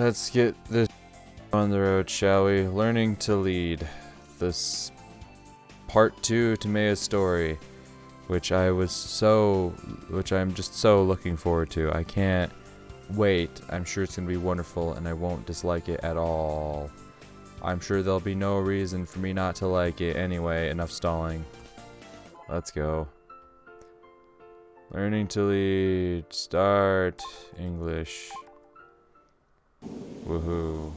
Let's get this on the road, shall we? Learning to lead. This part 2 to Maya's story, which I'm just so looking forward to. I can't wait. I'm sure it's gonna be wonderful, and I won't dislike it at all. I'm sure there'll be no reason for me not to like it anyway. Enough stalling. Let's go. Learning to lead. Start English. Woohoo.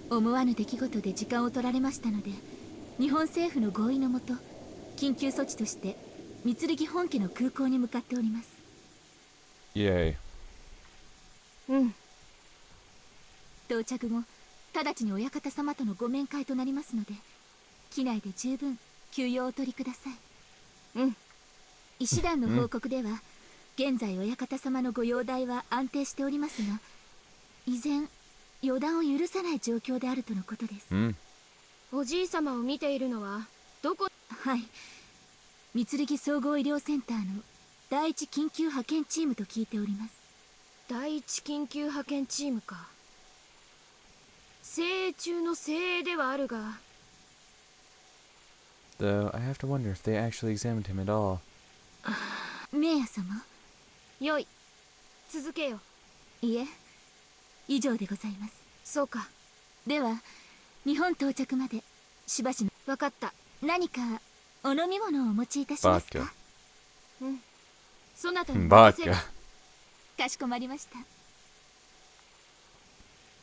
思わぬ出来事で時間を取られましたので、日本政府の合意のもと、緊急措置として三剣本家の空港に向かっております。イエイ。到着後、直ちに親方様とのご面会となりますので、機内で十分休養をお取りください。医師団の報告では、現在親方様のご容体は安定しておりますが、依然予断を許さない状況であるとのことです。おじい様を見ているのはどこ？はい、三剣総合医療センターの第一緊急派遣チームと聞いております。第一緊急派遣チームか。精鋭中の精鋭ではあるが。Though I have to wonder if they actually examined him at all. メイヤ様。よい、続けよ。いえ、以上でございます。そうか。では日本到着までしばしの。分かった。何かお飲み物をお持ちいたしますか？そなたにバッカ。かしこまりました。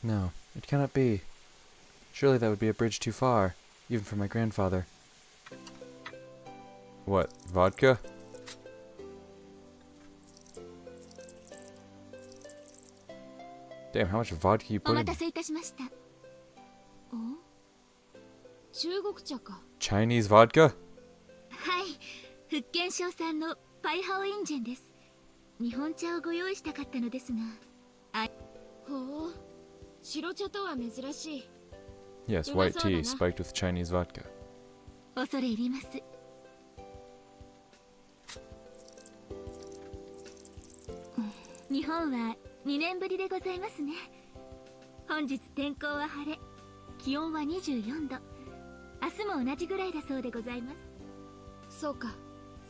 No, it cannot be. Surely that would be a bridge too far, even for my grandfather. What, vodka? Damn, how much vodka you お put 待 in? たせいたしました。中国茶か。 Chinese vodka? はい、福建省産のパイハオインジェンです。日本茶をご用意したかったのですが。ほう、白茶とは珍しい。 Yes, white tea spiked with Chinese vodka. 恐れ入ります。日本は2年ぶりでございますね。本日天候は晴れ、気温は24度。明日も同じぐらいだそうでございます。そうか。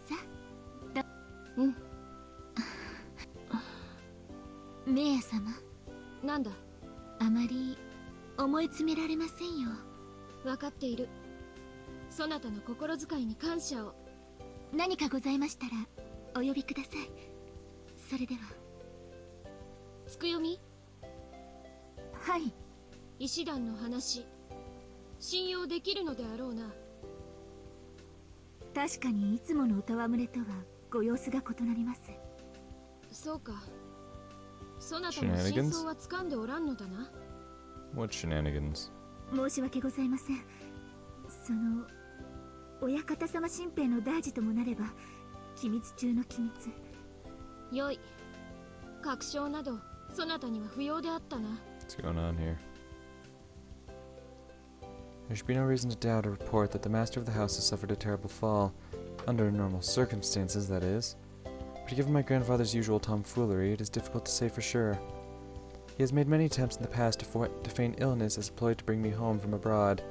さあ、メイヤ様。なんだ。あまり思い詰められませんよ。分かっている。そなたの心遣いに感謝を。何かございましたらお呼びください。それでは。つくよみ。はい。医師団の話、信用できるのであろうな。確かにいつものおたわむれとはご様子が異なります。そうか。そなたの真相は掴んでおらんのだな。 What shenanigans? 申し訳ございません。その親方様身辺の大事ともなれば機密中の機密。よい。確証などそなたには不要であったな。 What's going on here? There should be no reason to doubt or report that the master of the house has suffered a terrible fall. Under normal circumstances, that is. But given my grandfather's usual tomfoolery, it is difficult to say for sure. He has made many attempts in the past to feign illness as a ploy to bring me home from abroad.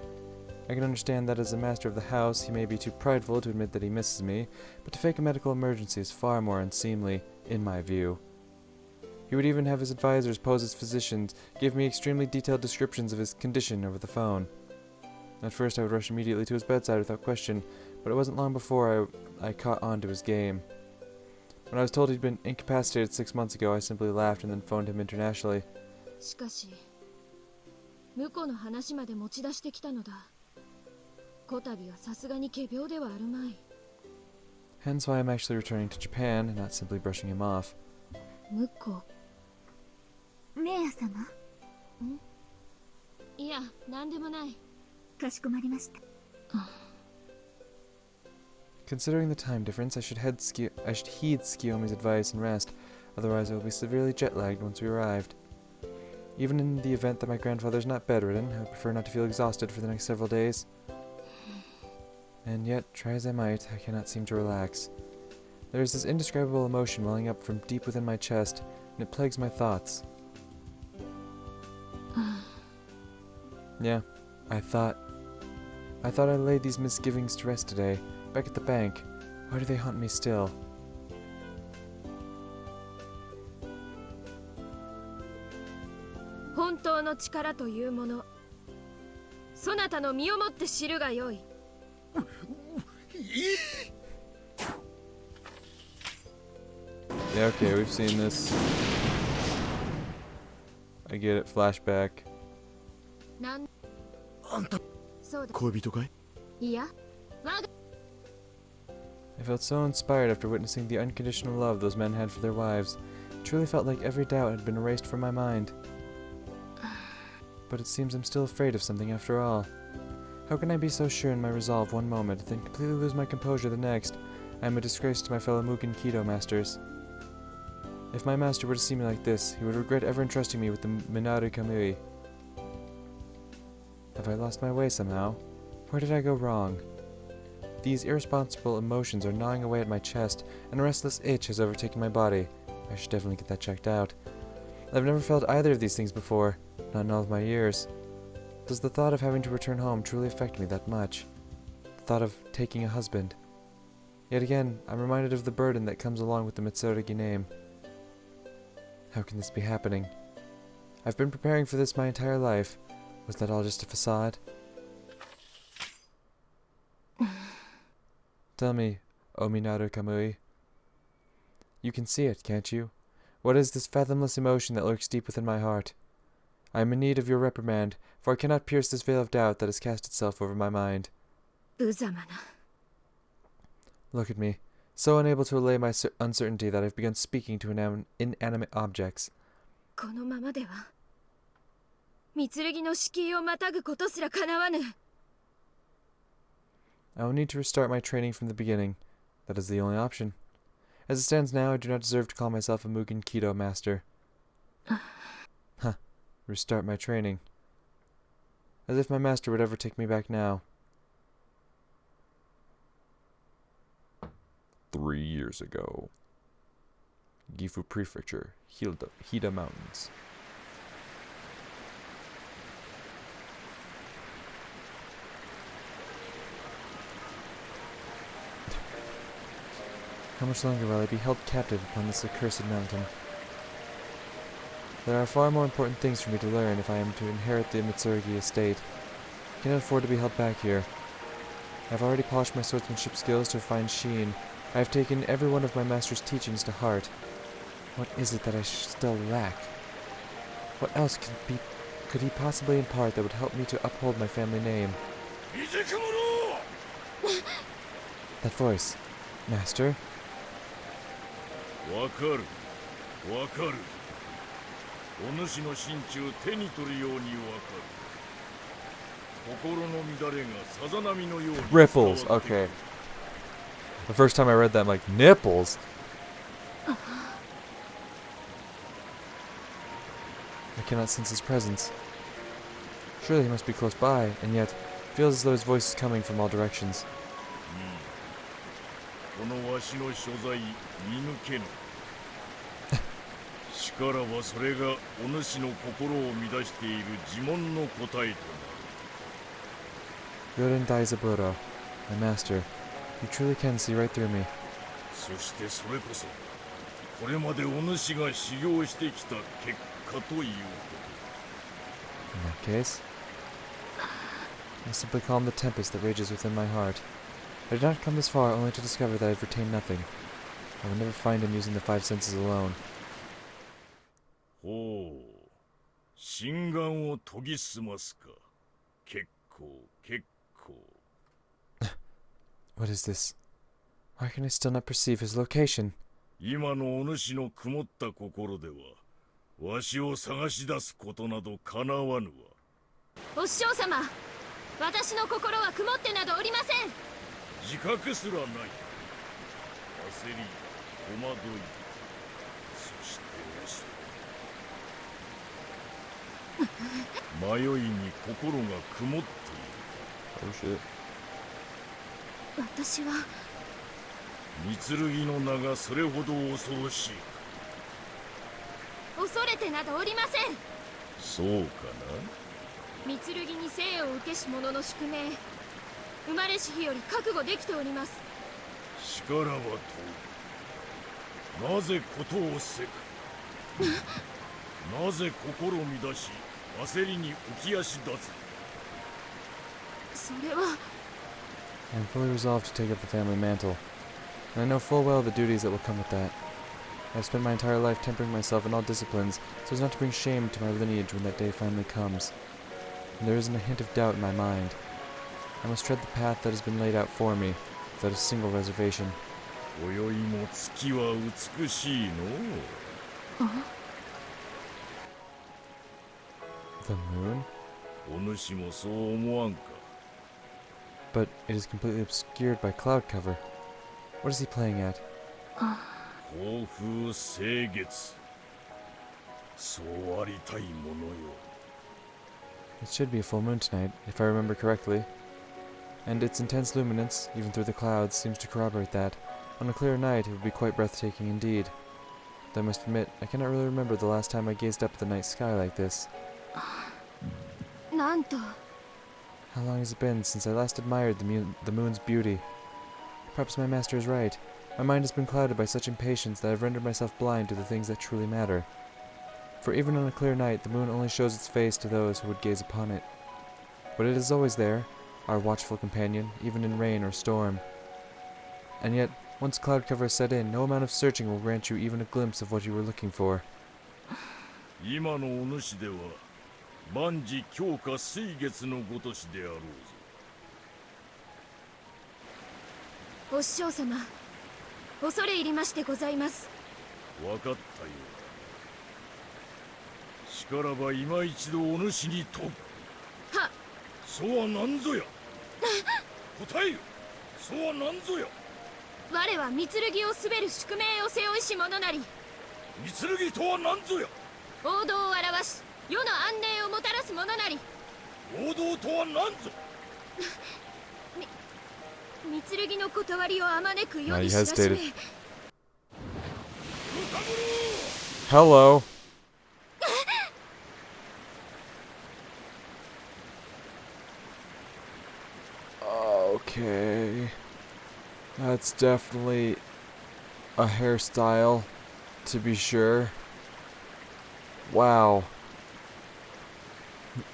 I can understand that as a master of the house, he may be too prideful to admit that he misses me, but to fake a medical emergency is far more unseemly, in my view. He would even have his advisors pose as physicians, give me extremely detailed descriptions of his condition over the phone. At first I would rush immediately to his bedside without question, but it wasn't long before I caught on to his game. When I was told he'd been incapacitated 6 months ago, I simply laughed and then phoned him internationally. しかし、向こうの話まで持ち出してきたのだ。こたびはさすがに仮病ではあるまい。 Hence why I'm actually returning to Japan and not simply brushing him off. 向こメイヤ様。う。いや、なんでもない。かしこまりました。Considering the time difference, I should heed Tsukiyomi's advice and rest, otherwise I will be severely jet-lagged once we arrived. Even in the event that my grandfather is not bedridden, I would prefer not to feel exhausted for the next several days. And yet, try as I might, I cannot seem to relax. There is this indescribable emotion welling up from deep within my chest, and it plagues my thoughts. Yeah, I thought I laid these misgivings to rest today, back at the bank. Why do they haunt me still? Yeah, okay, we've seen this. I get it, flashback. I felt so inspired after witnessing the unconditional love those men had for their wives. It truly felt like every doubt had been erased from my mind. But it seems I'm still afraid of something after all. How can I be so sure in my resolve one moment, then completely lose my composure the next? I am a disgrace to my fellow Mugen Kido masters. If my master were to see me like this, he would regret ever entrusting me with the Minaru Kamui. Have I lost my way somehow? Where did I go wrong? These irresponsible emotions are gnawing away at my chest, and a restless itch has overtaken my body. I should definitely get that checked out. I've never felt either of these things before, not in all of my years. Does the thought of having to return home truly affect me that much? The thought of taking a husband. Yet again, I'm reminded of the burden that comes along with the Mitsurugi name. How can this be happening? I've been preparing for this my entire life. Was that all just a facade? Tell me, O Minaru Kamui. You can see it, can't you? What is this fathomless emotion that lurks deep within my heart? I am in need of your reprimand, for I cannot pierce this veil of doubt that has cast itself over my mind. Look at me, so unable to allay my uncertainty that I've begun speaking to inanimate objects. I will need to restart my training from the beginning. That is the only option. As it stands now, I do not deserve to call myself a Mugen Kido master. Huh. Restart my training. As if my master would ever take me back now. 3 years ago. Gifu Prefecture, Hida Mountains. How much longer will I be held captive upon this accursed mountain? There are far more important things for me to learn if I am to inherit the Mitsurugi estate. I cannot afford to be held back here. I have already polished my swordsmanship skills to a fine sheen. I have taken every one of my master's teachings to heart. What is it that I still lack? What else could he possibly impart that would help me to uphold my family name? That voice. Master? わかるわかるお主の心中手に取るようにわかる心の乱れがさざ波のように Ripples, okay. The first time I read that, I'm like, nipples? I cannot sense his presence. Surely he must be close by, and yet, it feels as though his voice is coming from all directions. このわしの所在見抜けぬ力はそれがお主の心を乱している呪文の答えとなる Yoden Daizaburo, my master, you truly can see right through me. そしてそれこそこれまでお主が修行してきた結果ということ In that case, I simply calm the tempest that rages within my heart. I did not come this far only to discover that I have retained nothing. I will never find him using the 5 senses alone. ほう心眼を研ぎ澄ますか結構結構 What is this? Why can I still not perceive his location? 今のお主の曇った心ではわしを探し出すことなどかなわぬわお師匠様、私の心は曇ってなどおりません。自覚すらない焦り戸惑いそして恐れ迷いに心が曇っている Oh shit. 私は三剣の名がそれほど恐ろしいか恐れてなどおりません。そうか御剣に生を受けし者の宿命、生まれし日より覚悟できております。な。力は問う。なぜ事をせく。なぜ心乱し焦りに浮き足立つ。それは I am fully resolved to take up the family mantle, and I know full well the duties that will come with that. I have spent my entire life tempering myself in all disciplines so as not to bring shame to my lineage when that day finally comes. And there isn't a hint of doubt in my mind. I must tread the path that has been laid out for me, without a single reservation. 今宵も月は美しいのう。The moon? お主もそう思わんか。But it is completely obscured by cloud cover. What is he playing at? 甲風清月。そうありたいものよ。It should be a full moon tonight, if I remember correctly. And its intense luminance, even through the clouds, seems to corroborate that. On a clear night, it would be quite breathtaking indeed. Though I must admit, I cannot really remember the last time I gazed up at the night sky like this. なんと How long has it been since I last admired the moon's beauty? Perhaps my master is right. My mind has been clouded by such impatience that I have rendered myself blind to the things that truly matter. For even on a clear night, the moon only shows its face to those who would gaze upon it. But it is always there, our watchful companion, even in rain or storm. And yet, once cloud cover is set in, no amount of searching will grant you even a glimpse of what you were looking for. 今のお主では万事強化水月のごとしであろうぞ。お師匠様、恐れ入りましてございます。分かったよ。しからば今一度お主に問う。はそうは何ぞや。答えよ。そうは何ぞや。我は御剣を滑る宿命を背負いし者なり、御剣とは何ぞや。王道を表し世の安寧をもたらす者なり。王道とは何ぞ。御剣の断りをあまねく世 Now に you 知らし hesitated. め。Hello! Okay. That's definitely a hairstyle, to be sure. Wow.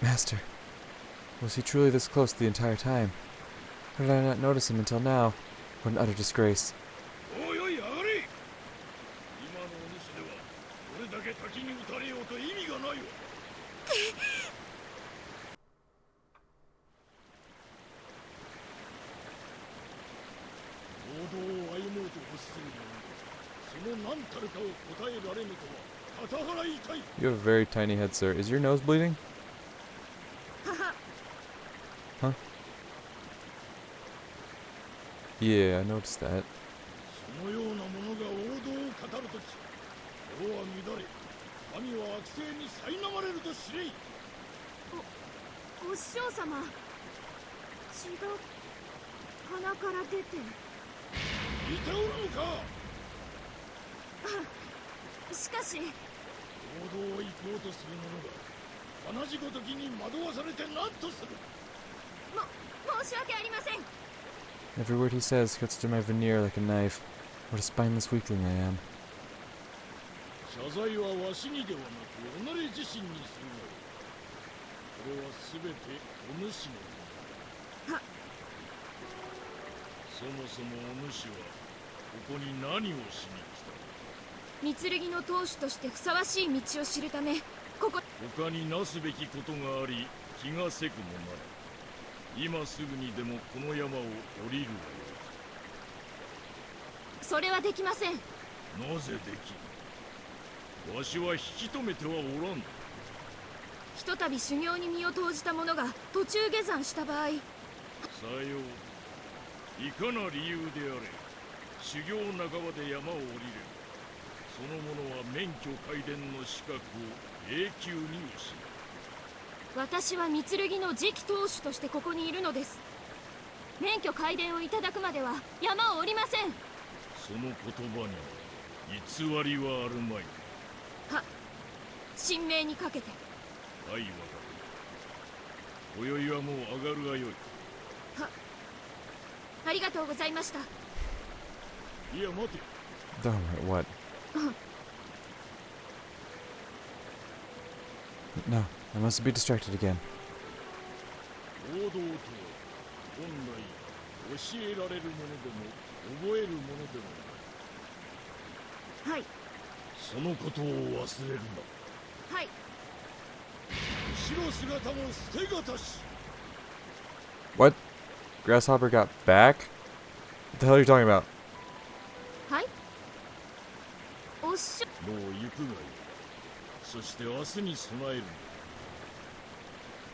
Master, was he truly this close the entire time? How did I not notice him until now? What an utter disgrace. おいおい上がれ。今のお主ではこれだけ滝に打たれようと意味がないわ。王道を歩もうと欲しする者、その何たるかを答えられぬとは片腹痛い。 You have a very tiny head, sir. Is your nose bleeding? はは Huh? Yeah, I noticed that. そのような者が王道を語るとき、世は乱れ、神は悪性に苛まれると知れい。お師匠様、血が鼻から出て。いておるのか。しかし王道を行こうとする者が同じごときに惑わされて何とする。申し訳ありません。 Every word he says cuts through my veneer like a knife. What a spineless weakling I am. 謝罪はわしにではなく己自身にするのよ。これはすべてお主のもの。はそもそもお主はここに何をしに来た。御剣の当主としてふさわしい道を知るため、ここ。他になすべきことがあり気がせくもなら今すぐにでもこの山を降りるわよ。それはできません。なぜできん。わしは引き止めてはおらん。ひとたび修行に身を投じた者が途中下山した場合、さよう。いかな理由であれ修行半ばで山を降りればその者は免許皆伝の資格を永久に失う。私は御剣の次期当主としてここにいるのです。免許皆伝をいただくまでは山を降りません。その言葉に偽りはあるまい。神明にかけて。はい、わかる。今宵はもう上がるがよい。ありがとうございました。いや、待て。Darn, what? No, I must be distracted again. 王道とは本来教えられるものでも覚えるものでもない。はい。そのことを忘れるな。はい。後ろ姿も捨てがたし。 What? Grasshopper got back? What the hell are you talking about? はい。おっしゃ。もう行くがいい。そして明日に備えるんだ。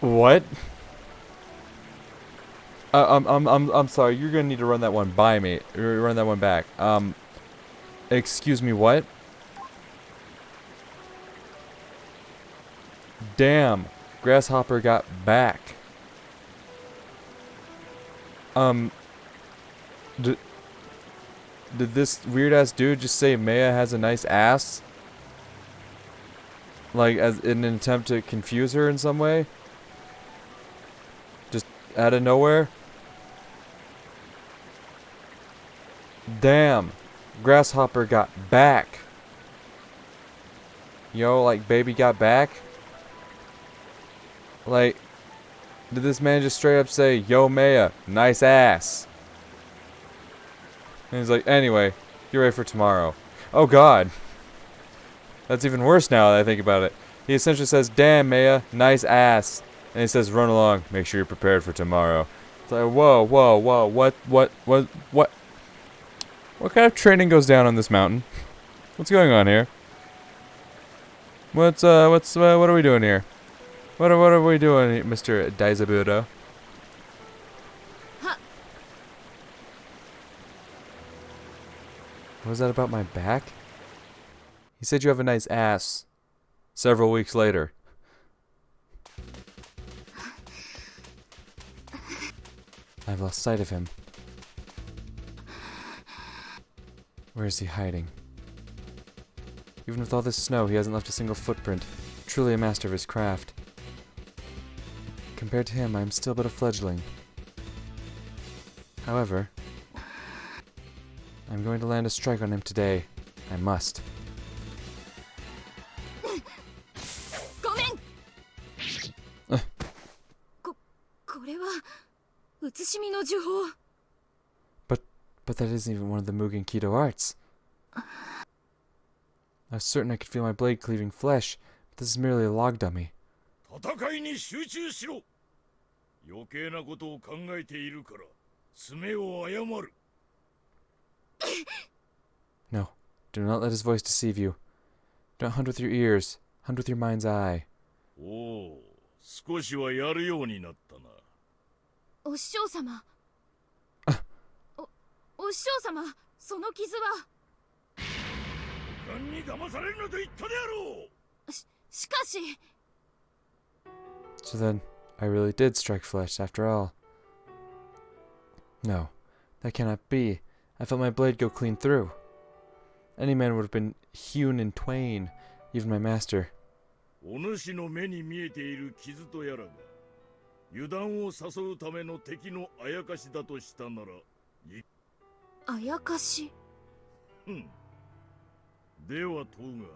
What? I'm sorry. You're gonna need to run that one by me. Run that one back. Excuse me. What? Damn. Grasshopper got back. Did this weird ass dude just say Maya has a nice ass? Like, as in an attempt to confuse her in some way? Just out of nowhere? Damn. Grasshopper got back. Yo, like, baby got back? Like, did this man just straight up say, yo, Maya, nice ass? And he's like, anyway, you're ready for tomorrow. Oh, God. That's even worse now that I think about it. He essentially says, damn, Maya, nice ass. And he says, run along, make sure you're prepared for tomorrow. It's like, whoa, whoa, whoa, what? What kind of training goes down on this mountain? What's going on here? What are we doing here? What are we doing, Mr. Daizaburo? What was that about my back? He said you have a nice ass. Several weeks later. I've lost sight of him. Where is he hiding? Even with all this snow, he hasn't left a single footprint. Truly a master of his craft. Compared to him, I am still but a fledgling. However, I'm going to land a strike on him today. I must. ごめん。これは写しみの呪法。But that isn't even one of the Mugen Keto arts. I was certain I could feel my blade cleaving flesh, but this is merely a log dummy. 戦いに集中しろ。余計なことを考えているから爪を誤る。 No, do not let his voice deceive you. Don't hunt with your ears, hunt with your mind's eye. おお、少しはやるようになったな。お師匠様。お師匠様、その傷は。勘に騙されるなと言ったであろう。しかし。 So then, I really did strike flesh after all. No, that cannot be. I felt my blade go clean through. Any man would have been hewn in twain, even my master. お主の目に見えている傷とやらが油断を誘うための敵のあやかしだとしたなら。あやかし。では問うが、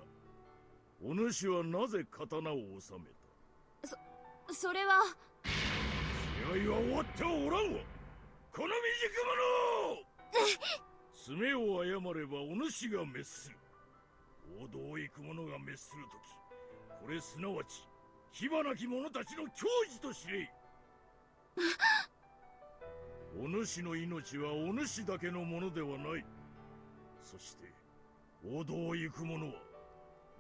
お主はなぜ刀を収めた？それは。試合は終わってはおらんわ。この未熟者！爪を誤ればお主が滅する。王道を行く者が滅するとき、これすなわち火花き者たちの矜持と知れい。お主の命はお主だけのものではない。そして王道を行く者は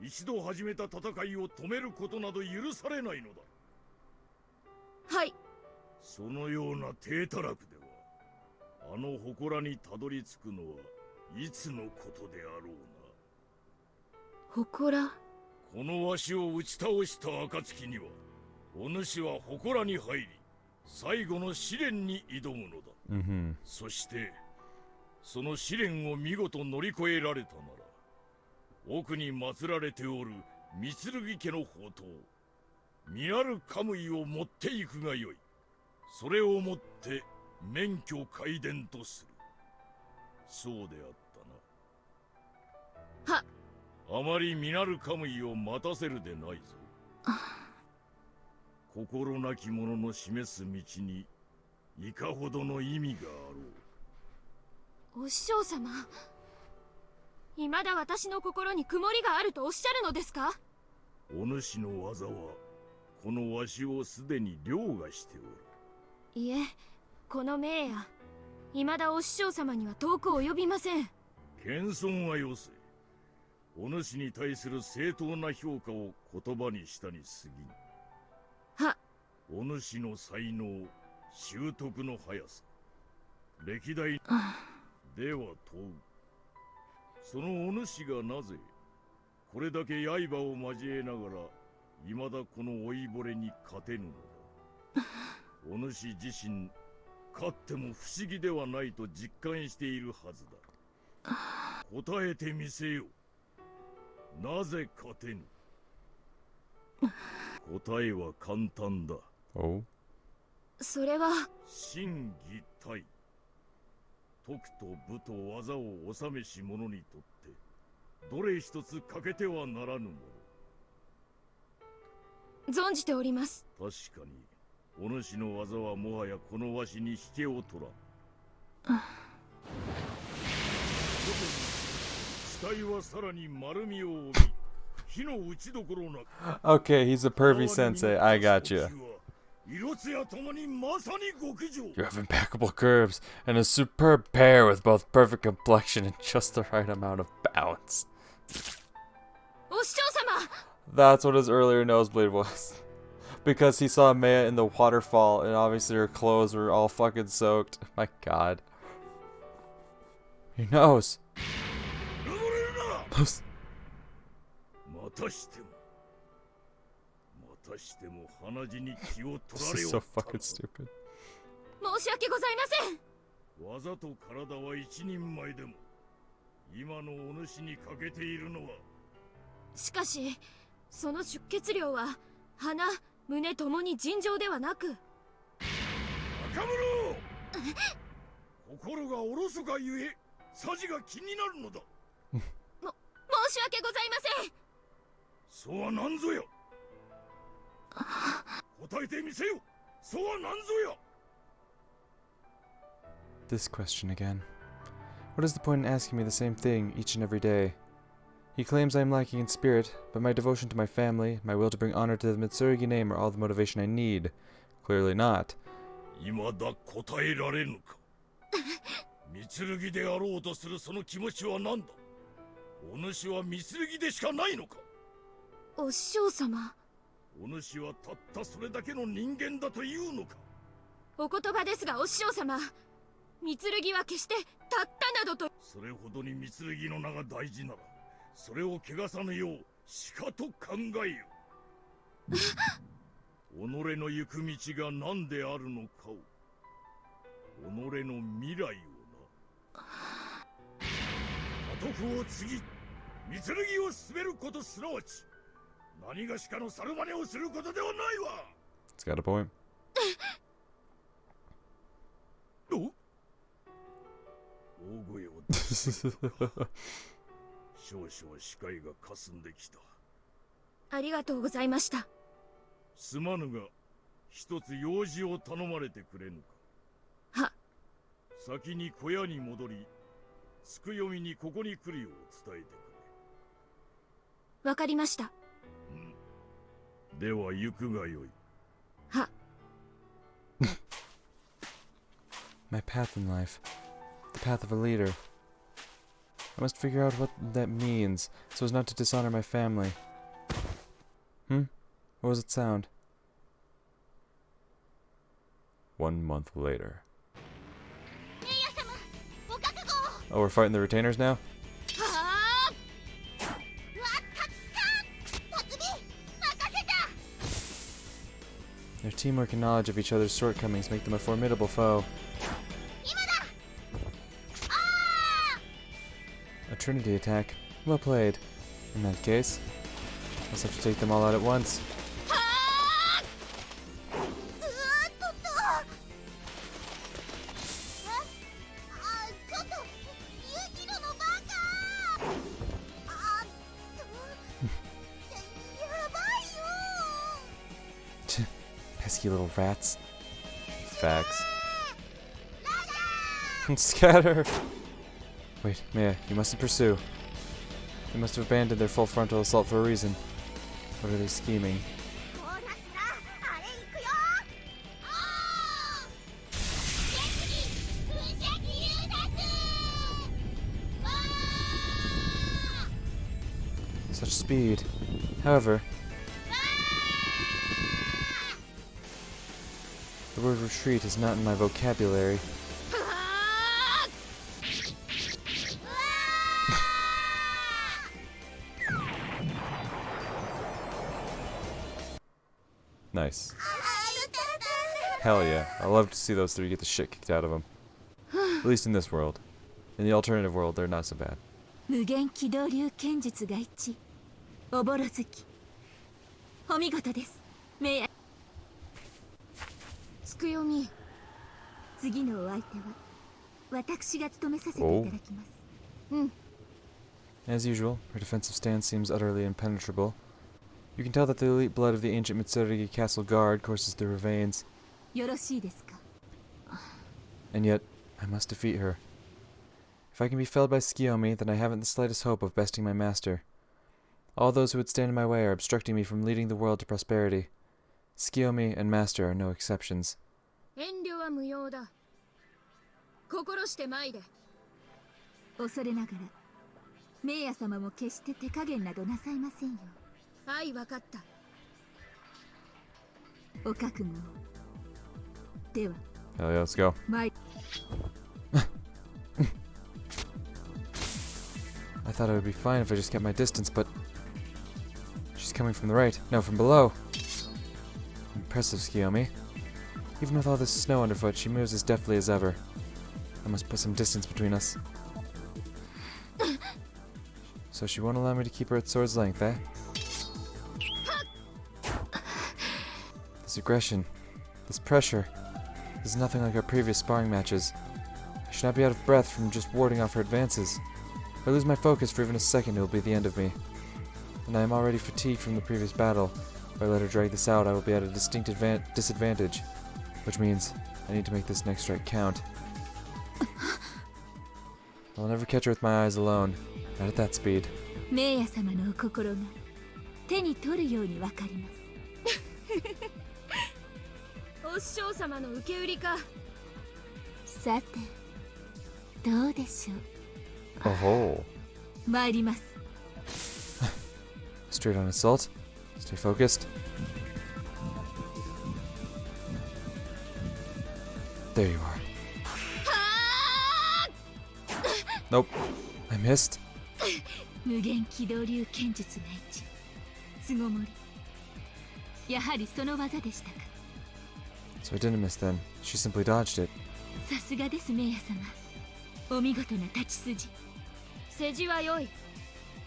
一度始めた戦いを止めることなど許されないのだ。はい。そのような低たらくではあの祠にたどり着くのはいつのことであろうな。祠。このわしを打ち倒した暁にはお主は祠に入り最後の試練に挑むのだ。そしてその試練を見事乗り越えられたなら奥に祀られておる三剣家の宝刀ミナルカムイを持っていくがよい。それをもって免許開伝とする。そうであったな。はあまりミナルカムイを待たせるでないぞ。心なき者の示す道にいかほどの意味があろう。お師匠様、未だ私の心に曇りがあるとおっしゃるのですか？お主の技はこのわしをすでに凌駕しておる。いえ、この名や未だお師匠様には遠く及びません。謙遜はよせ。お主に対する正当な評価を言葉にしたに過ぎん。はお主の才能、習得の速さ、歴代では問う。そのお主がなぜこれだけ刃を交えながら未だこの老いぼれに勝てぬのだ。お主自身勝っても不思議ではないと実感しているはずだ。答えてみせよ。なぜ勝てぬ？答えは簡単だ。Oh? それは心技体。徳と武と技を収めし者にとってどれ一つ欠けてはならぬもの。存じております。確かにお主の技はもはやこのわしに引けを取らん。特に死体はさらに丸みを帯び、火の打ちどころなく。 Okay, he's a pervy sensei. I got you. 色艶ともにまさに極上。 You have impeccable curves and a superb pair with both perfect complexion and just the right amount of balance. お師匠様、 That's what his earlier nosebleed was. Because he saw Maya in the waterfall and obviously her clothes were all fucking soaked. My god. Your nose. 流れるな。 Those- またしても鼻血に気を取 This られ is よ so fucking stupid. 申し訳ございません。技と体は一人前でも今のお主に欠けているのは。しかしその出血量は鼻、胸ともに尋常ではなく。若者、心がおろそかゆえさじが気になるのだ。申し訳ございません。そうはなんぞや。答えてみせよ。そうはなんぞや。 This question again. What is the point in asking me the same thing each and every day? He claims I am lacking in spirit, but my devotion to my family, my will to bring honor to the Mitsurugi name are all the motivation I need. Clearly not. 未だ答えられぬか。三剣であろうとするその気持ちは何だ。お主は三剣でしかないのか。お師匠様、お主はたったそれだけの人間だというのか。お言葉ですがお師匠様、三剣は決してたったなどと。それほどに三剣の名が大事ならそれを汚さぬようしかと考えよ。己の行く道が何であるのかを、己の未来をな。家督を継ぎ三剣を進めることすなわち何がしかの猿真似をすることではないわ。 It's got a point. お大声を出す。少々視界が霞んできた。ありがとうございました。すまぬが一つ用事を頼まれてくれぬか。は。先に小屋に戻りつくよみにここに来るよう伝えてくわかりました。れ。では行くがよい。は。 My path in life. The path of a leader. I must figure out what that means, so as not to dishonor my family. What was it sound? 1 month later. Oh, we're fighting the retainers now? Their teamwork and knowledge of each other's shortcomings make them a formidable foe. A Trinity attack. Well played. In that case, I'll have to take them all out at once. うわーっとっとちょっとユキロのバカやばいよ Pesky little rats. Fags. Scatter! Wait, Maya, you mustn't pursue. They must have abandoned their full frontal assault for a reason. What are they scheming? ボーナスなあれいくよあー無責誘奪わー Such speed. However, the word retreat is not in my vocabulary. Nice. Hell yeah. I love to see those three get the shit kicked out of them. At least in this world. In the alternative world, they're not so bad. 無限軌道流剣術が一致おぼろ月お見事ですメイヤつくよみ次のお相手は私が務めさせていただきます As usual, her defensive stance seems utterly impenetrable. You can tell that the elite blood of the ancient Mitsuragi Castle Guard courses through her veins. よろしいですか And yet, I must defeat her. If I can be felled by Tsukiyomi, then I haven't the slightest hope of besting my master. All those who would stand in my way are obstructing me from leading the world to prosperity. Tsukiyomi and Master are no exceptions. 遠慮は無用だ心してまいれ恐れながらメイヤ様も決して手加減などなさいませんよはいわかった お覚悟をでは Hell yeah, let's go. 参 I thought I would be fine if I just kept my distance, but... She's coming from the right. No, from below. Impressive, Tsukiyomi. Even with all this snow underfoot, she moves as deftly as ever. I must put some distance between us. So she won't allow me to keep her at sword's length, eh? This aggression, this pressure, this is nothing like our previous sparring matches. I should not be out of breath from just warding off her advances. If I lose my focus for even a second, it will be the end of me. And I am already fatigued from the previous battle. If I let her drag this out, I will be at a distinct disadvantage. Which means, I need to make this next strike count. I'll never catch her with my eyes alone. Not at that speed. メイヤ様のお心が手に取るようにわかりますお師匠様の受け売りかさてどうでしょう Oh. 参ります Straight on assault. Stay focused. There you are. Nope. I missed. 無限軌道流剣術が一致巣ごもりやはりその技でしたか So I didn't miss then. She simply dodged it. さすがですメイヤ様お見事な立ち筋世辞は良い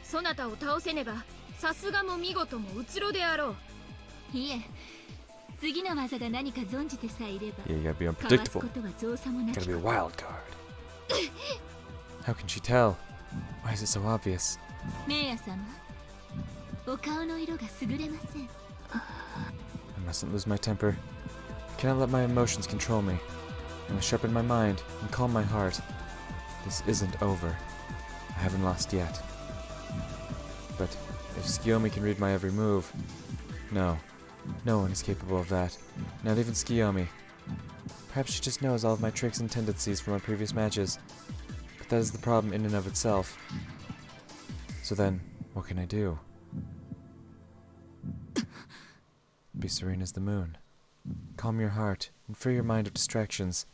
そなたを倒せねばさすがも見事もうつろであろういえ次の技が何か存じてさえいれば Yeah, you gotta be かわす unpredictable. ことは造作もな Gotta き be a wild card. How can she tell? Why is it so obvious? メイヤ様お顔の色が優れません I mustn't lose my temper. I cannot let my emotions control me. I must sharpen my mind and calm my heart. This isn't over. I haven't lost yet. But if Tsukiyomi can read my every move... No. No one is capable of that. Not even Tsukiyomi. Perhaps she just knows all of my tricks and tendencies from our previous matches. But that is the problem in and of itself. So then, what can I do? Be serene as the moon. Calm your heart and free your mind of distractions.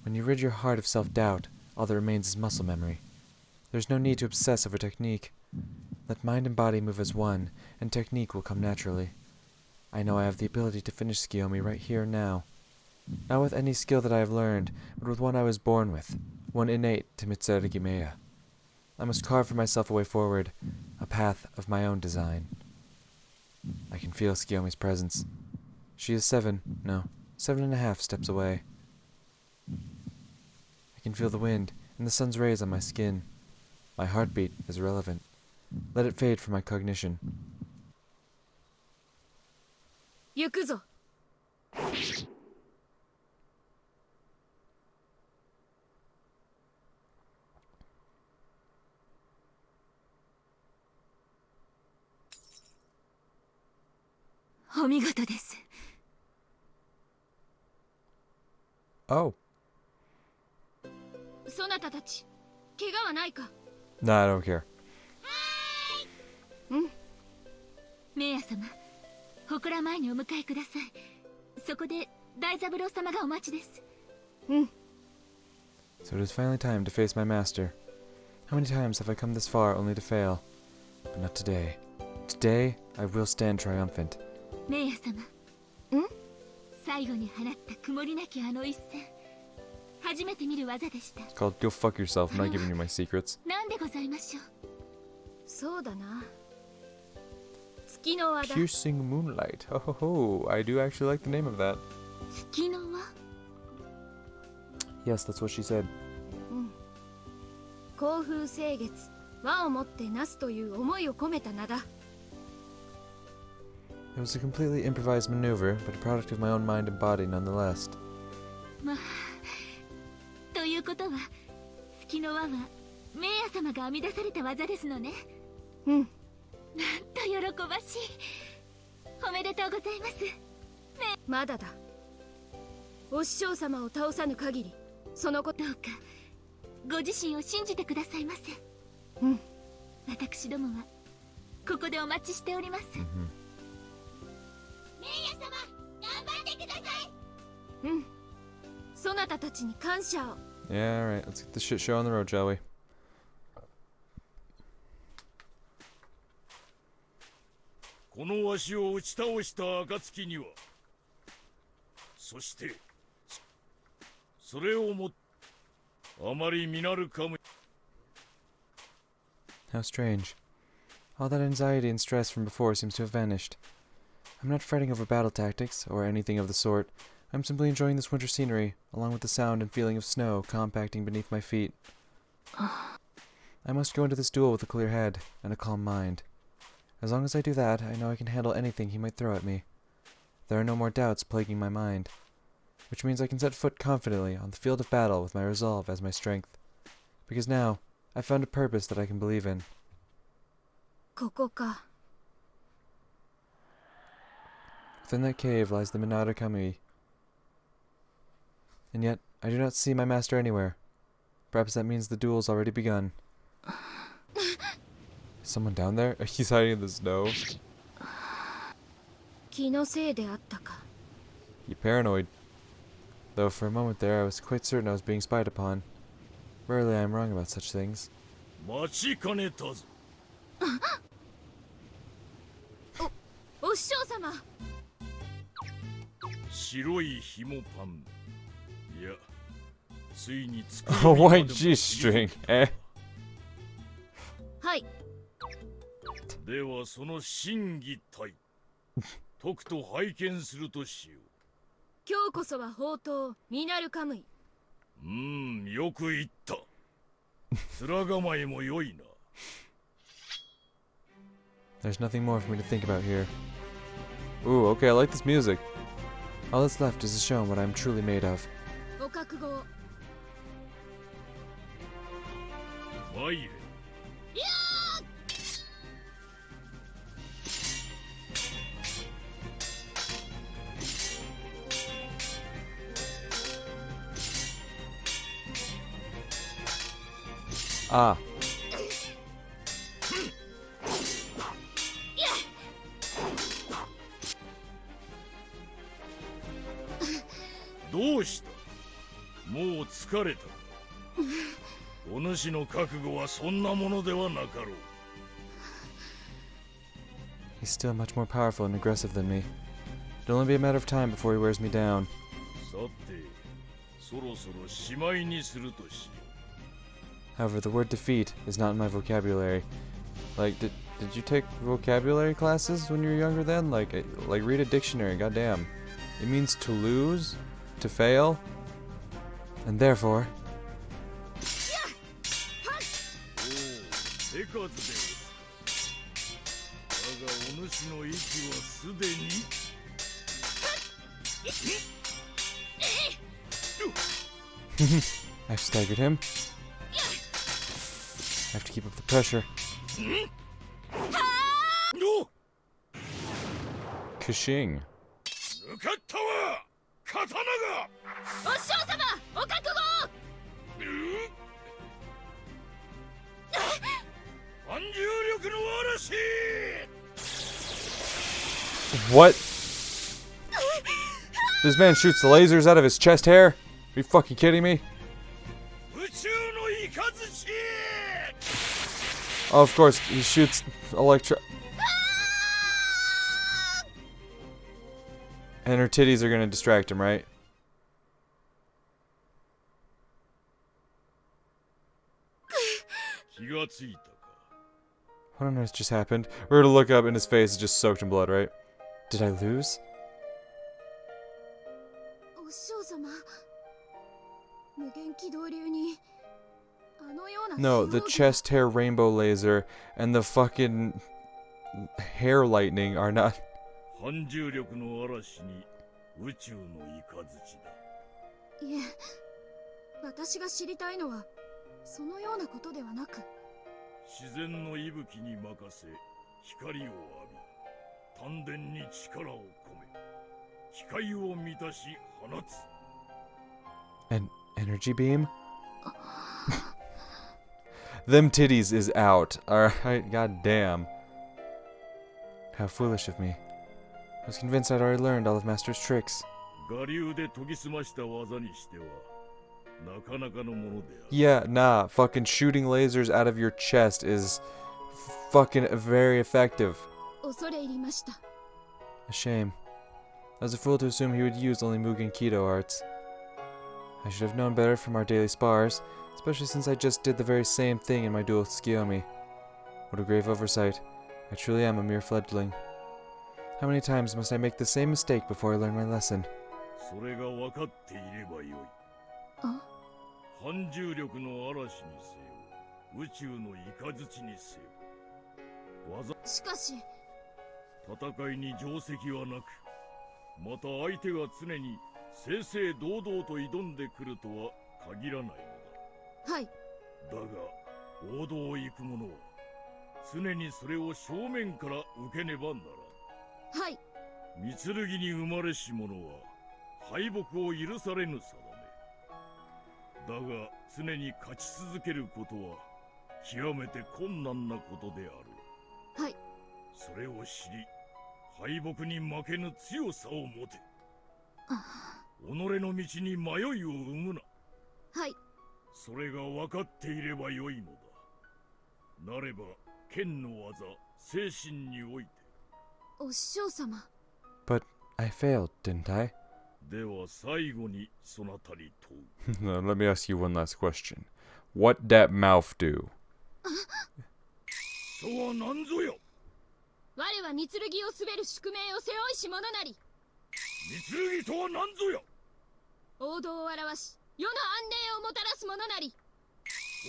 When you rid your heart of self-doubt, all that remains is muscle memory. There's no need to obsess over technique. Let mind and body move as one, and technique will come naturally. I know I have the ability to finish Tsukiyomi right here and now. Not with any skill that I have learned, but with one I was born with, one innate to Mitsuragi Meiya. I must carve for myself a way forward, a path of my own design. I can feel Tsukiyomi's presence. She is 7.5 steps away. I can feel the wind and the sun's rays on my skin. My heartbeat is irrelevant. Let it fade from my cognition. 行くぞ。お見事です。Oh. そなたたち、怪我はないか？ Nah, I don't care. メイヤ様、祠前にお迎えください。そこで大三郎様がお待ちです。So it is finally time to face my master. How many times have I come this far only to fail? But not today. Today, I will stand triumphant. メイヤ様。最後に放った曇りなきあの一戦。初めて見る技でした。It's called Go Fuck Yourself. I'm not giving you my secrets. なんでございましょう。そうだな。月の輪だ。 Piercing Moonlight. Oh ho ho. I do actually like the name of that. 月の輪。 Yes, that's what she said. 甲風星月、輪をもってなすという思いを込めた名だ。It was a completely improvised maneuver, but a product of my own mind and body nonetheless. まあ、ということは、月の輪はメイヤ様が編み出された技ですのね。なんと喜ばしい。おめでとうございます。まだだ。お師匠様を倒さぬ限り、そのことどうかご自身を信じてくださいませ。私どもはここでお待ちしております。メイヤ様、頑張ってください。そなたたちに感謝を。 Yeah, alright. Let's get the shit show on the road, shall we? このわしを打ち倒した暁には、そしてそれをもあまり見なるかも。 How strange. All that anxiety and stress from before seems to have vanished. I'm not fretting over battle tactics, or anything of the sort. I'm simply enjoying this winter scenery, along with the sound and feeling of snow compacting beneath my feet. I must go into this duel with a clear head, and a calm mind. As long as I do that, I know I can handle anything he might throw at me. There are no more doubts plaguing my mind, which means I can set foot confidently on the field of battle with my resolve as my strength. Because now, I've found a purpose that I can believe in. ここか。 Within that cave lies the Minato Kamui. And yet, I do not see my master anywhere. Perhaps that means the duel's already begun. Is someone down there? He's hiding in the snow. 気のせいであったか。 You paranoid. Though for a moment there I was quite certain I was being spied upon. Rarely I am wrong about such things. 待ちかねたぞ。お師匠様。白い紐パン。いや、ついに月 A white G-string, eh? はい。ではその真偽体、とくと拝見するとしよう。今日こそは宝刀ミナルカムイ。よく言った。面構えも良いな。There's nothing more for me to think about here. Ooh, okay, I like this music. All that's left is to show what I'm truly made of. お覚悟を。参れ。Ah. どうした？もう疲れた。お主の覚悟はそんなものではなかろう。 He's still much more powerful and aggressive than me. It'll only be a matter of time before he wears me down. さて、そろそろしまいにするとしよう。 However, the word defeat is not in my vocabulary. Like, Did you take vocabulary classes when you were younger then? Like read a dictionary, goddamn. It means to lose, to fail, and therefore... 手数です。だがお主の息はすでに I've staggered him. I have to keep up the pressure. Kashing. 抜かったわ刀がお師匠様お覚悟反重力の嵐 What? This man shoots the lasers out of his chest hair? Are you fucking kidding me? 宇宙の雷 Oh, of course, he shoots electro... And her titties are gonna distract him, right? What on earth just happened? We're gonna look up and his face is just soaked in blood, right? Did I lose? お師匠様無限軌道流にあのような No, the chest hair rainbow laser and the fucking hair lightning are not... 反重力の嵐に宇宙の雷だ。いえ、私が知りたいのはそのようなことではなく、自然の息吹に任せ光を浴び、丹田に力を込め、機械を満たし放つ。An energy beam? Them titties is out. Alright, goddamn. How foolish of me. I was convinced I'd already learned all of Master's tricks. 我流で研ぎ澄ました技にしてはなかなかのものである。 Yeah, nah. Fucking shooting lasers out of your chest is fucking very effective. 恐れ入りました。 A shame. I was a fool to assume he would use only Mugen Kido arts. I should have known better from our daily spars, especially since I just did the very same thing in my duel with Tsukiyomi. What a grave oversight. I truly am a mere fledgling. How many times must I make the same mistake before I learn my lesson? それが分かっていればよい。あ、反重力の嵐にせよ、宇宙の雷にせよ。技しかし戦いに定石はなく、また相手が常に正々堂々と挑んでくるとは限らないのだ。はい。だが王道を行く者は常にそれを正面から受けねばならん。はい。三剣に生まれし者は敗北を許されぬ定め。だが常に勝ち続けることは極めて困難なことである。はい。それを知り、敗北に負けぬ強さを持て。己の道に迷いを生むな。はい。それが分かっていればよいのだ。なれば剣の技、精神において。お師匠様。 But I failed, didn't I? では最後にそなたに問う。 No, let me ask you one last question. What that mouth do? そうは何ぞよ。我は三剣を滑る宿命を背負いし者なり。三剣とは何ぞよ。王道を表し世の安寧をもたらす者なり。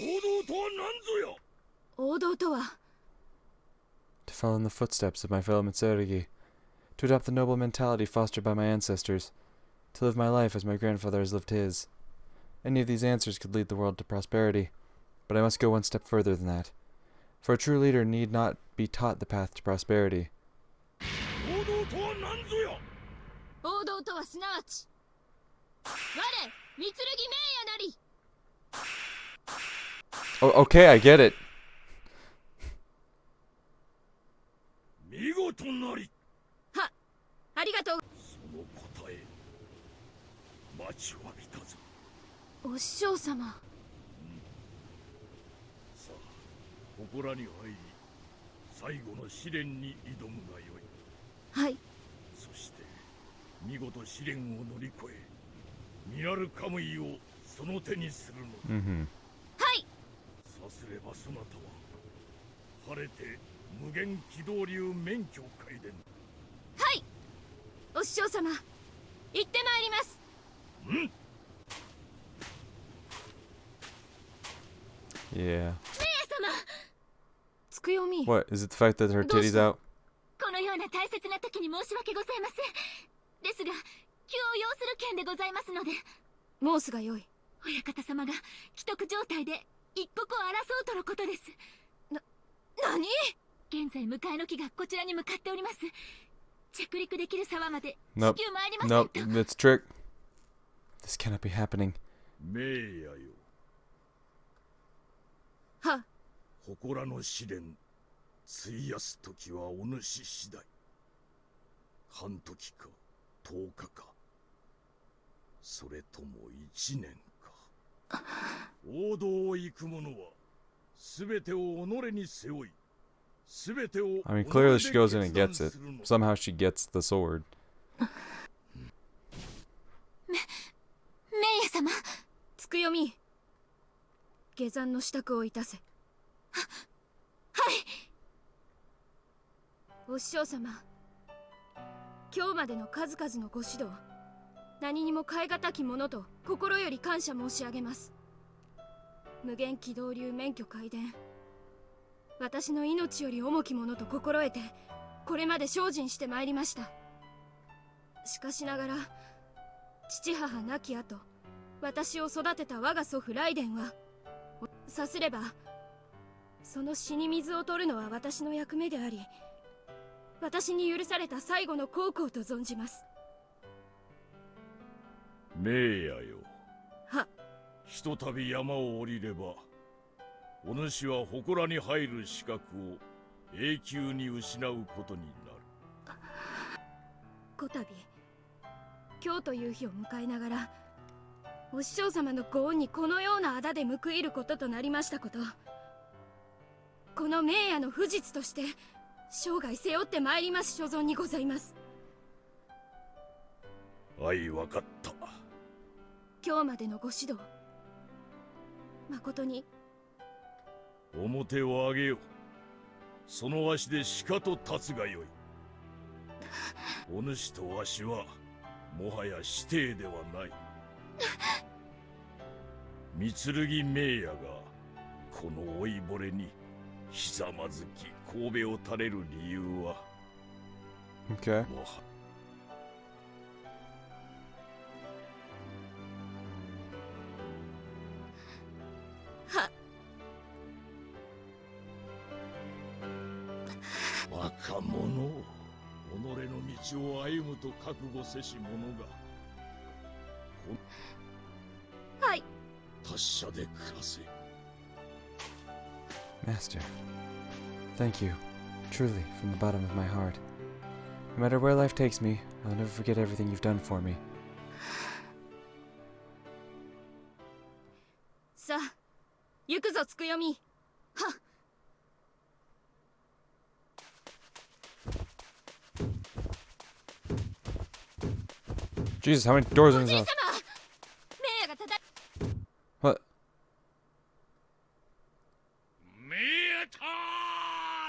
王道とは何ぞよ。王道とは To follow in the footsteps of my fellow Mitsurugi. To adopt the noble mentality fostered by my ancestors. To live my life as my grandfather has lived his. Any of these answers could lead the world to prosperity. But I must go one step further than that. For a true leader need not be taught the path to prosperity. 王道とは何ぞよ。王道とはすなわち我三剣名やなり。 Oh, okay, I get it. 見事なり。は、ありがとう。その答え、待ちわびたぞ。お師匠様。さあ、ここらに入り、最後の試練に挑むがよい。はい。そして、見事試練を乗り越え、見なるカムイをその手にするのだ。Mm-hmm. はい。さすればそなたは、晴れて無限機動流免許開伝。はい、お師匠様、行ってまいります。Yeah. つくよみ。 What? Is it the fact that her titty's out? このような大切な時に申し訳ございません。ですが急を要する件でございますので。申すがよい。親方様が既得状態で一刻を争うとのことです。何？現在迎えの機がこちらに向かっております。着陸できる沢まで至 Nope. 急参りません Nope. と。 It's a trick. This cannot be happening. 名やよ。は、祠の試練、費やす時はお主次第。半時か10日か、それとも1年か。王道を行く者は全てを己に背負い、全てを I mean, clearly she goes in and gets it. Somehow she gets the sword. 名誉様。つくよみ、下山の支度をいたせ。はい。お師匠様、今日までの数々のご指導、何にも代え難きものと心より感謝申し上げます。無限機動流免許開伝、私の命より重きものと心得てこれまで精進してまいりました。しかしながら父母亡き後、私を育てた我が祖父ライデンは、さすればその死に水を取るのは私の役目であり、私に許された最後の孝行と存じます。名やよ。は、ひとたび山を降りれば、お主は祠に入る資格を永久に失うことになる。こたび今日という日を迎えながら、お師匠様のご恩にこのような仇で報いることとなりましたこと、この名野の不実として生涯背負ってまいります所存にございます。はいわかった。今日までのご指導、誠に。表を上げよ。その足でしかと立つがよい。お主とわしはもはや師弟ではない。三剣名也がこの老いぼれにひざまずき頭を垂れる理由は、 Okay. もはは、若者、己の道を歩むと覚悟せし者がはい。達者で暮らせ。 Master, thank you, truly, from the bottom of my heart. No matter where life takes me, I'll never forget everything you've done for me. さあ、行くぞつくよみ。はっ。Jesus, how many doors in お his じい house? 様、名野がたた。 What? 見えた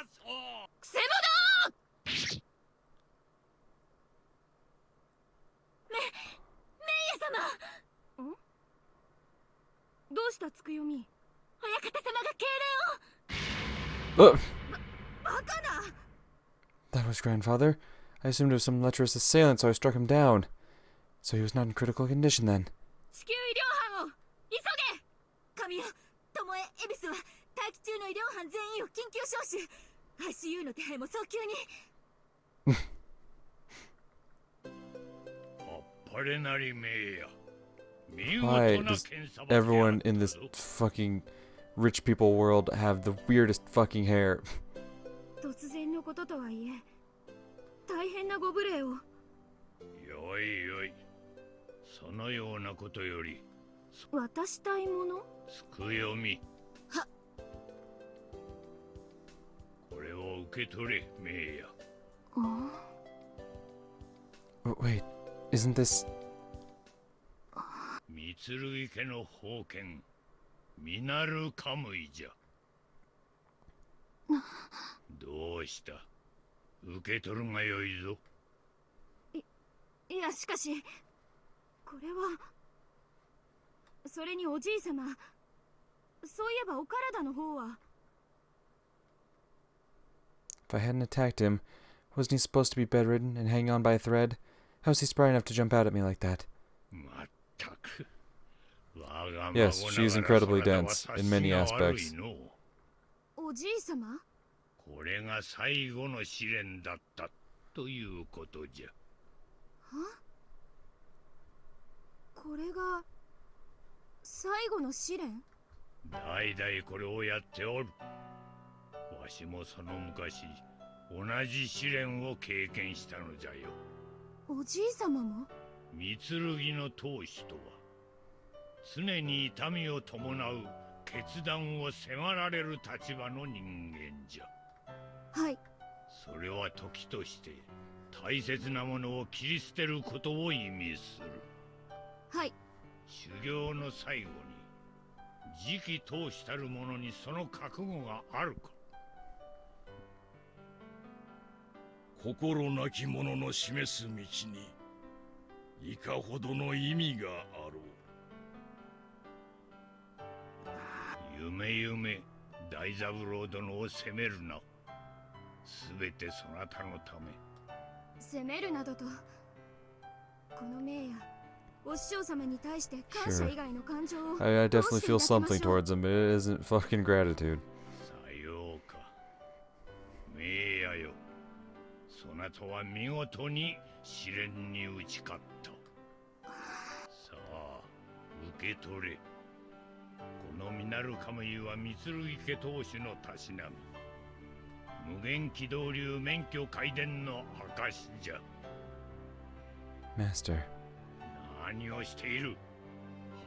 ぞ。くせ者。名誉様。どうしたつくよみ。親方様が敬 That was grandfather. I assumed it was some lecherous assailant, so I struck him down. So he was not in critical condition then. 至急医療班を急げ。神谷、巴、恵比寿は待機中の医療班全員を緊急招集。ICU の手配も早急に。あっぱれなり名や。見 Why 事な does 検査 everyone in this fucking rich people world have the weirdest fucking hair? 突然のこととはいえ、大変なご無礼を。よいよい。そのようなことより渡したいもの。つくよみ。は。これを受け取れ名や。Wait, isn't this... 三剣家の宝剣、ミナルカムイじゃ。どうした？受け取るがよいぞ。いや、しかしこれは。それにおじい様、そういえばお体の方は。 If I hadn't attacked him, wasn't he supposed to be bedridden and hanging on by a thread? How's he spry enough to jump out at me like that? まったく。我が孫 Yes, she is ながら incredibly そなたは dense in many 察しが悪 aspects. いの。おじい様。これが最後の試練だったということじゃ。は？これが最後の試練？代々これをやっておる。わしもその昔同じ試練を経験したのじゃよ。おじい様も？三剣の当主とは常に痛みを伴う決断を迫られる立場の人間じゃ。はい。それは時として大切なものを切り捨てることを意味する。はい。修行の最後に次期当主たる者にその覚悟があるか。心なき者の示す道にいかほどの意味があろう。夢夢大三郎殿を責めるな。すべてそなたのため。責めるなどと、この命やお師匠様に対して感謝以外の感情を I どう definitely して feel 抱きま something しょう。 towards him, but it isn't fucking gratitude. さようか。命やよ。そなたは見事に試練に打ち勝った。さあ、受け取れ。このミナルカムイは三剣家当主のたしなみ。無限軌道流免許開伝の証じゃ。 Master. 何をしている？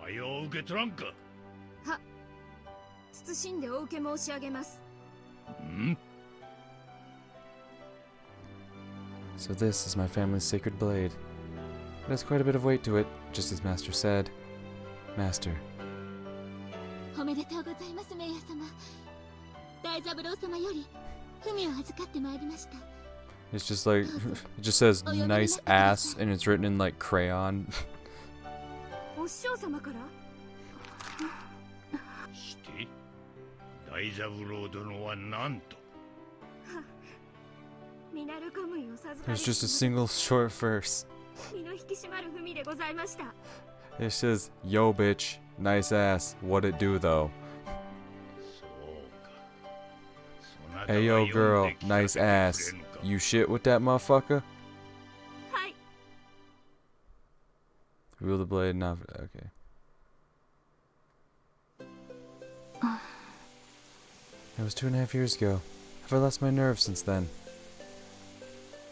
はよ受け取らんか。は、謹んでお受け申し上げます。ん？ So this is my family's sacred blade. It has quite a bit of weight to it, just as Master said. Master. おめでとうございます、メイヤ様。大三郎様より文を預かってまいりました。 It's just like, it just says nice ass and it's written in like crayon. お師匠様から？して大三郎殿は何と？ミナルカムイを授か There's り、 just a single short verse. 身の引き締まる文でございました。 It says, yo bitch, nice ass, what it do though? そうか。そなたが Hey yo 読ん girl, で聞か nice せてくれ ass. ぬか。 You shit with that motherfucker? はい。 Rule the blade, not okay. It was 2.5 years ago. Have I lost my nerve since then?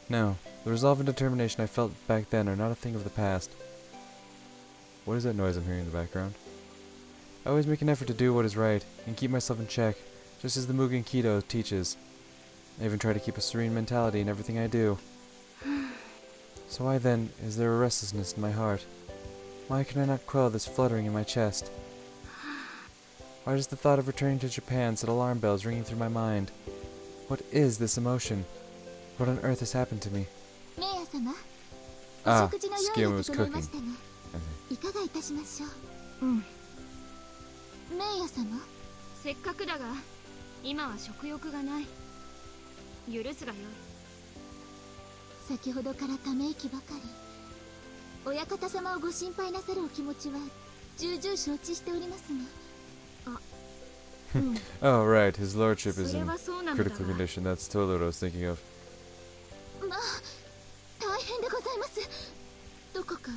No. The resolve and determination I felt back then are not a thing of the past. What is that noise I'm hearing in the background? I always make an effort to do what is right and keep myself in check, just as the Mugen Kido teaches. I even try to keep a serene mentality in everything I do. So why then is there a restlessness in my heart? Why can I not quell this fluttering in my chest? Why does the thought of returning to Japan set alarm bells ringing through my mind? What is this emotion? What on earth has happened to me? メイヤ様、お Ah, 食事の用 Skim 意が was 整いま cooking. したが、いかがいたしましょう。うん。メイヤ様、せっかくだが、今は食欲がない。許すがよい。先ほどからため息ばかり。親方様をご心配なさるお気持ちは重々承知しておりますが。うん。 Oh, right, his lordship is それ in はそうなのだ critical が、 condition. That's totally what I was thinking of. まあ、大変でございます。どこか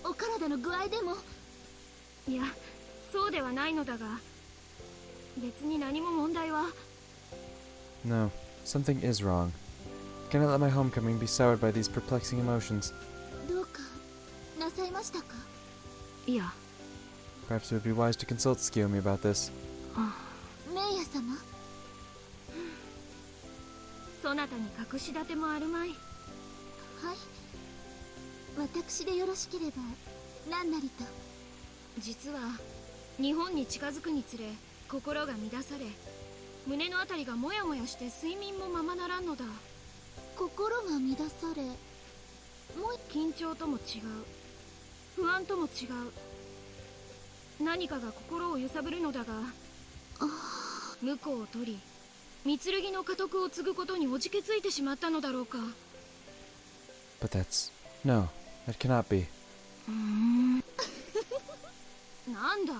お体の具合でも。いや、そうではないのだが、別に何も問題は。 No, something is wrong. I cannot let my homecoming be soured by these perplexing emotions. どうかなさいましたか。いや、 Perhaps it would be wise to consult Tsukiyomi about this. メイヤ様、そなたに隠し立てもあるまい。はい。私でよろしければ何なりと。実は日本に近づくにつれ心が乱され、胸のあたりがモヤモヤして睡眠もままならんのだ。心が乱され、緊張とも違う、不安とも違う、何かが心を揺さぶるのだが、婿を取り三剣の家督を継ぐことにおじけついてしまったのだろうか。 But that's... No, that cannot be. なんだ、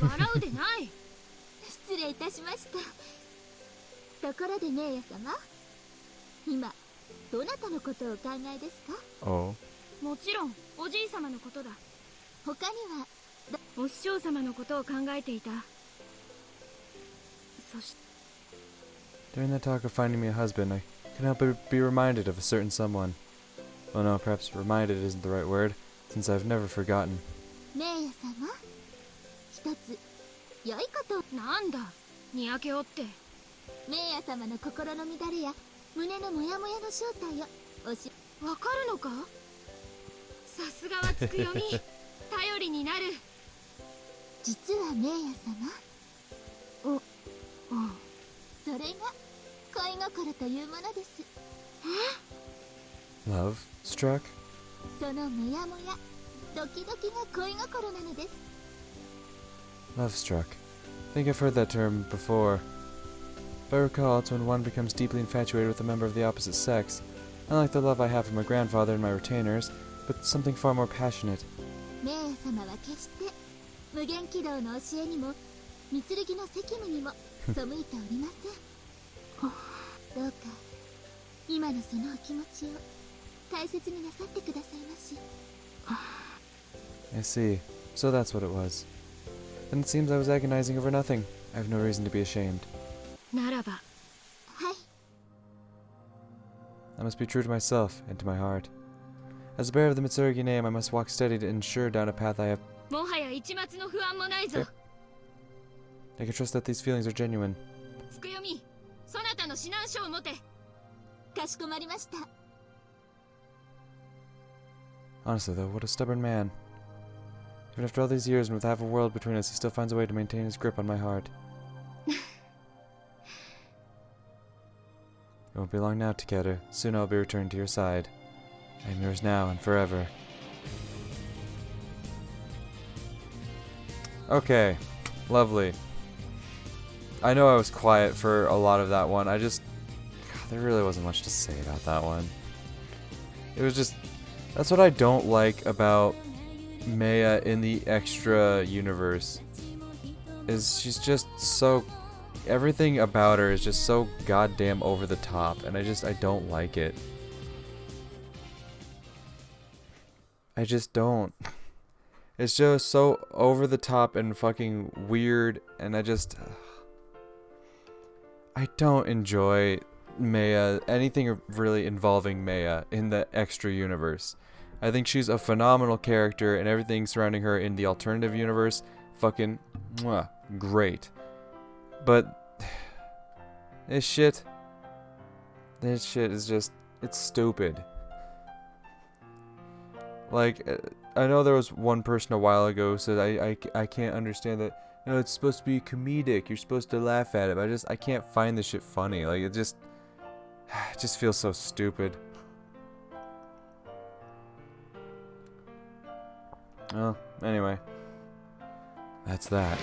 笑うでない。失礼いたしました。ところでメイヤ様、今どなたのことをお考えですか？ Oh. もちろんおじい様のことだ。他にはお師匠様のことを考えていた。そして During that talk of finding me a husband, I couldn't help but be reminded of a certain someone. Well, no, perhaps reminded isn't the right word, since I've never forgotten. メイヤ様、一つ良いことを。なんだ、にやけおって。メイヤ様の心の乱れや胸のモヤモヤの正体をわかるのか？さすがはつくよみ。頼りになる。実はメイヤ様、それが恋心というものです。 Love struck? そのモヤモヤ、ドキドキが恋心なのです。 Love struck. I think I've heard that term before. If I recall, it's when one becomes deeply infatuated with a member of the opposite sex. Unlike the love I have for my grandfather and my retainers, but something far more passionate. メイヤ様は決して無限軌道の教えにも三剣の責務にも背いておりません。どうか今のそのお気持ちを大切になさってくださいまし。 I see. So that's what it was. Then it seems I was agonizing over nothing. I have no reason to be ashamed. ならば、はい。 I must be true to myself and to my heart. As the bearer of the Mitsurugi name, I must walk steady to ensure down a path I have. もはや一抹の不安もないぞ。 I can trust that these feelings are genuine. つくよみ、そなたの指南書を持て。かしこまりました。 Honestly, though, what a stubborn man. Even after all these years and with half a world between us, he still finds a way to maintain his grip on my heart. It won't be long now, Takeru. Soon I'll be returned to your side. I am yours now and forever. Okay, lovely. I know I was quiet for a lot of that one. God, there really wasn't much to say about that one. It was just... That's what I don't like about Maya in the extra universe. Is she's just so... Everything about her is just so goddamn over the top, and I don't like it. I just don't. It's just so over the top and fucking weird, and I don't enjoy Maya, anything really involving Maya in the extra universe. I think she's a phenomenal character, and everything surrounding her in the alternative universe, fucking great. But this shit is just, it's stupid. Like, I know there was one person a while ago who said I can't understand that, you know, it's supposed to be comedic, you're supposed to laugh at it, but I can't find this shit funny. Like, it just feels so stupid. Well, anyway, that's that.